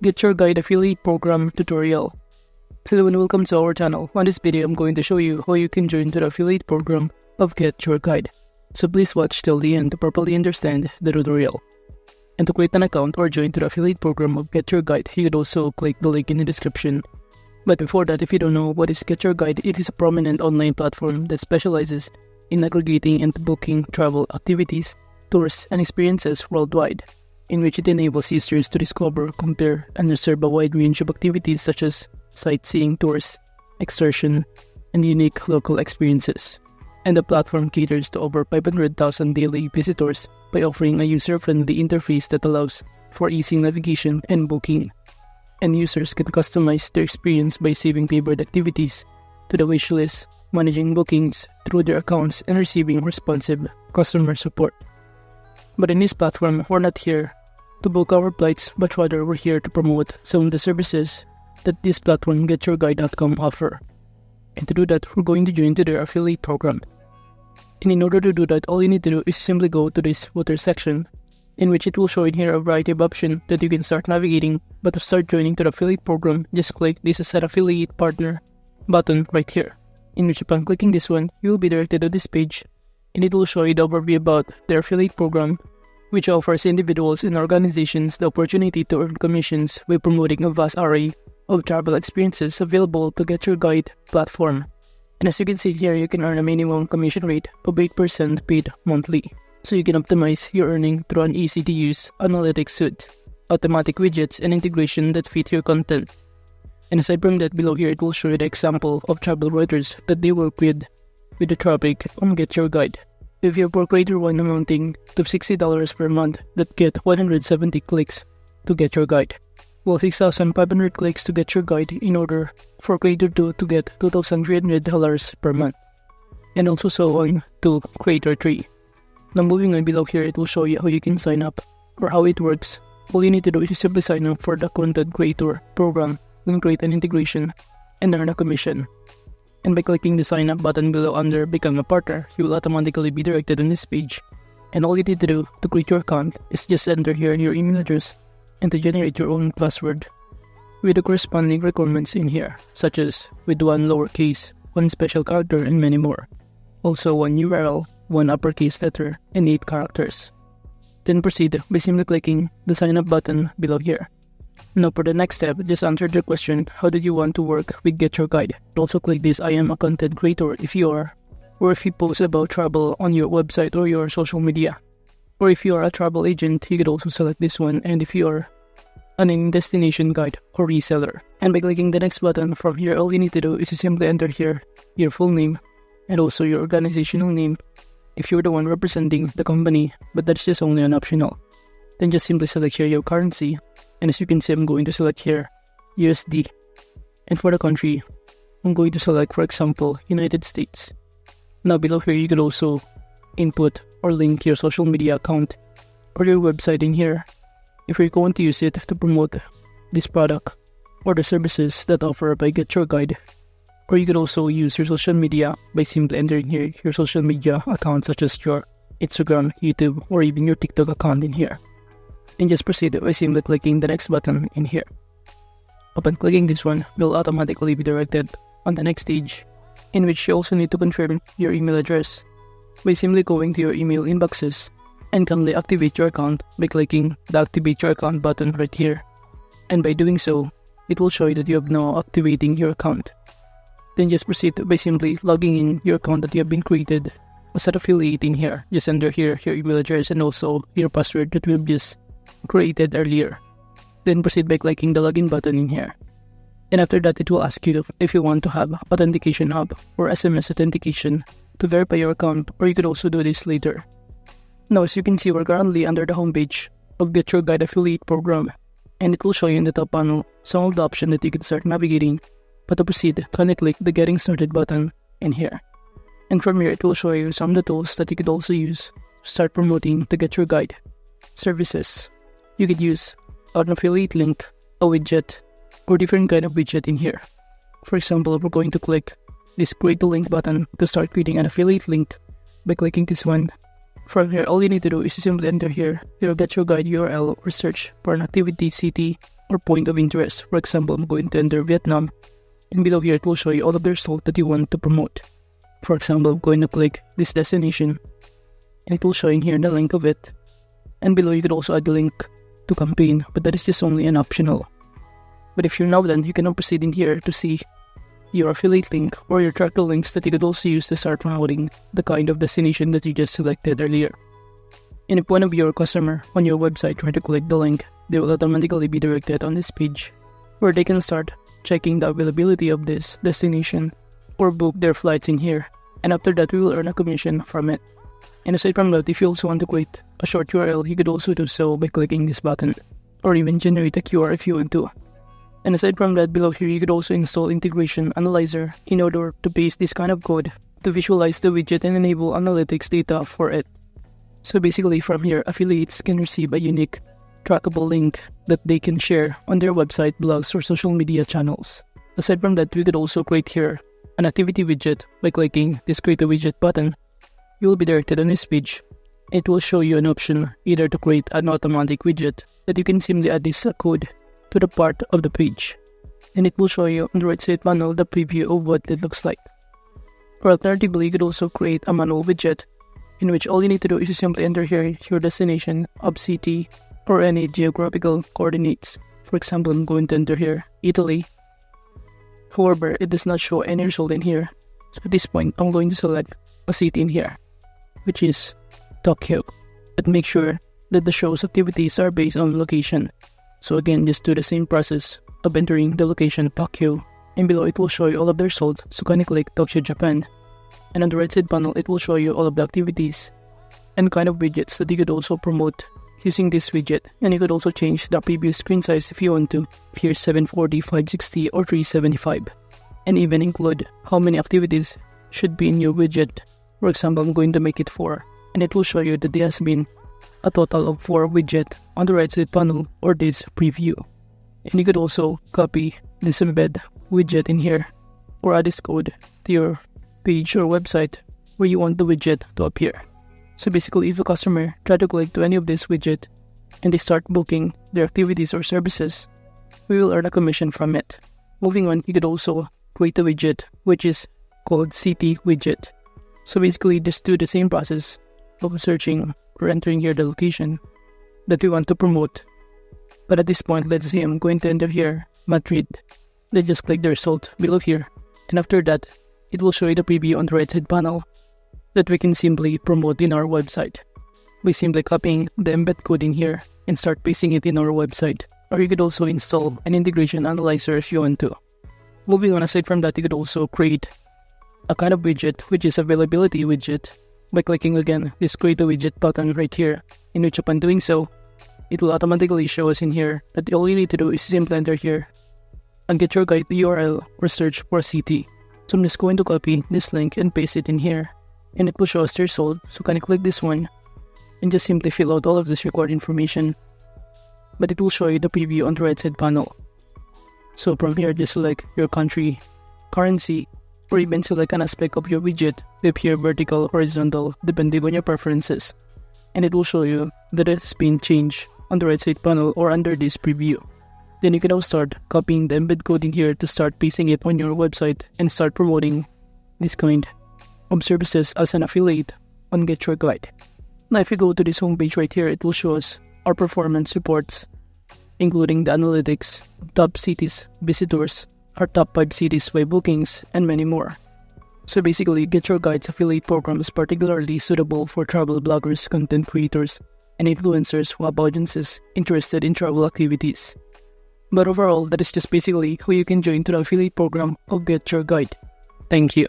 Get Your Guide Affiliate Program tutorial. Hello and welcome to our channel. On this video, I'm going to show you how you can join to the affiliate program of Get Your Guide. So please watch till the end to properly understand the tutorial. And to create an account or join to the affiliate program of Get Your Guide, you could also click the link in the description. But before that, if you don't know what is Get Your Guide, it is a prominent online platform that specializes in aggregating and booking travel activities, tours, and experiences worldwide, in which it enables users to discover, compare, and reserve a wide range of activities such as sightseeing tours, excursion, and unique local experiences. And the platform caters to over 500,000 daily visitors by offering a user-friendly interface that allows for easy navigation and booking. And users can customize their experience by saving favorite activities to the wish list, managing bookings through their accounts, and receiving responsive customer support. But in this platform, we're not here to book our flights, but rather we're here to promote some of the services that this platform GetYourGuide.com offer. And to do that, we're going to join to their affiliate program. And in order to do that, all you need to do is simply go to this footer section, in which it will show in here a variety of options that you can start navigating. But to start joining to the affiliate program, just click this Set Affiliate Partner button right here, in which upon clicking this one, you will be directed to this page, and it will show you the overview about their affiliate program, which offers individuals and organizations the opportunity to earn commissions by promoting a vast array of travel experiences available to Get Your Guide platform. And as you can see here, you can earn a minimum commission rate of 8% paid monthly. So you can optimize your earning through an easy-to-use analytics suite, automatic widgets, and integration that fit your content. And aside from that, below here, it will show you the example of travel writers that they work with the traffic on Get Your Guide. If you have a creator one amounting to $60 per month that get 170 clicks to Get Your Guide, well, 6,500 clicks to Get Your Guide in order for creator 2 to get $2,300 per month, and also so on to creator 3. Now moving on, below here, it will show you how you can sign up or how it works. All you need to do is simply sign up for the content creator program, then create an integration and earn a commission. And by clicking the sign up button below under Become a Partner, you will automatically be directed on this page. And all you need to do to create your account is just enter here your email address and to generate your own password with the corresponding requirements in here, such as with one lowercase, one special character, and many more. Also one URL, one uppercase letter, and 8 characters. Then proceed by simply clicking the sign up button below here. Now for the next step, just answer the question, how did you want to work with Get Your Guide? Also click this I am a content creator if you are, or if you post about travel on your website or your social media. Or if you are a travel agent, you could also select this one, and if you are an in-destination guide or reseller. And by clicking the next button from here, all you need to do is to simply enter here your full name and also your organizational name if you're the one representing the company, but that's just only an optional. Then just simply select here your currency, and as you can see, I'm going to select here USD. And for the country, I'm going to select, for example, United States. Now below here, you could also input or link your social media account or your website in here if you're going to use it to promote this product or the services that offer by Get Your Guide. Or you could also use your social media by simply entering here your social media account, such as your Instagram, YouTube, or even your TikTok account in here. And just proceed by simply clicking the next button in here. Upon clicking this one, you'll automatically be directed on the next stage, in which you also need to confirm your email address by simply going to your email inboxes and kindly activate your account by clicking the Activate Your Account button right here. And by doing so, it will show you that you have now activating your account. Then just proceed by simply logging in your account that you have been created as an affiliate in here. Just enter here your email address and also your password that we have just created earlier. Then proceed by clicking the login button in here. And after that, it will ask you if you want to have authentication hub or SMS authentication to verify your account, or you could also do this later. Now as you can see, we're currently under the homepage of Get Your Guide Affiliate Program, and it will show you in the top panel some of the options that you can start navigating. But to proceed, kindly click the Getting Started button in here. And from here, it will show you some of the tools that you could also use to start promoting the Get Your Guide services. You could use an affiliate link, a widget, or different kind of widget in here. For example, we're going to click this Create a Link button to start creating an affiliate link by clicking this one. From here, all you need to do is to simply enter here your Get Your Guide URL or search for an activity, city, or point of interest. For example, I'm going to enter Vietnam, and below here it will show you all of the results that you want to promote. For example, I'm going to click this destination, and it will show in here the link of it. And below you could also add the link to campaign, but that is just only an optional. But if you're now done, you can now proceed in here to see your affiliate link or your tracker links that you could also use to start promoting the kind of destination that you just selected earlier. And if one of your customer on your website try to click the link, they will automatically be directed on this page where they can start checking the availability of this destination or book their flights in here. And after that, we will earn a commission from it. And aside from that, if you also want to create a short URL, you could also do so by clicking this button, or even generate a QR if you want to. And aside from that, below here you could also install Integration Analyzer in order to paste this kind of code to visualize the widget and enable analytics data for it. So basically from here, affiliates can receive a unique trackable link that they can share on their website, blogs, or social media channels. Aside from that, we could also create here an activity widget by clicking this Create a Widget button. You will be directed on this page. It will show you an option either to create an automatic widget that you can simply add this code to the part of the page, and it will show you on the right side panel the preview of what it looks like. Or alternatively, you could also create a manual widget in which all you need to do is to simply enter here your destination of city or any geographical coordinates. For example, I'm going to enter here Italy. However, it does not show any result in here. So at this point, I'm going to select a city in here, which is Tokyo. But make sure that the show's activities are based on location. So again, just do the same process of entering the location Tokyo, and below it will show you all of the results. So can you click Tokyo, Japan, and on the right side panel it will show you all of the activities and kind of widgets that you could also promote using this widget. And you could also change the previous screen size if you want to. Here's 740, 560, or 375, and even include how many activities should be in your widget. For example, I'm going to make it 4, and it will show you that there has been a total of 4 widgets on the right side panel or this preview. And you could also copy this embed widget in here or add this code to your page or website where you want the widget to appear. So basically, if a customer try to click to any of this widget and they start booking their activities or services, we will earn a commission from it. Moving on, you could also create a widget which is called City Widget. So basically, just do the same process of searching or entering here the location that we want to promote. But at this point, let's say I'm going to enter here Madrid. Let's just click the result below here, and after that, it will show you the preview on the right side panel that we can simply promote in our website by simply copying the embed code in here and start pasting it in our website. Or you could also install an integration analyzer if you want to. Moving on, aside from that, you could also create a kind of widget which is availability widget by clicking again this Create a Widget button right here, in which upon doing so, it will automatically show us in here that all you need to do is simply enter here and get your guide URL or search for city. So I'm just going to copy this link and paste it in here, and it will show us the result. So can you click this one and just simply fill out all of this required information, but it will show you the preview on the right side panel. So from here, just select your country, currency, or even select an aspect of your widget to appear vertical, horizontal, depending on your preferences, and it will show you that it has been changed on the right side panel or under this preview. Then you can now start copying the embed code in here to start pasting it on your website and start promoting this kind of services as an affiliate on GetYourGuide. Now if you go to this homepage right here, it will show us our performance reports, including the analytics, top cities, visitors, our top 5 cities by bookings, and many more. So basically, GetYourGuide's affiliate program is particularly suitable for travel bloggers, content creators, and influencers who have audiences interested in travel activities. But overall, that is just basically how you can join to the affiliate program of GetYourGuide. Thank you.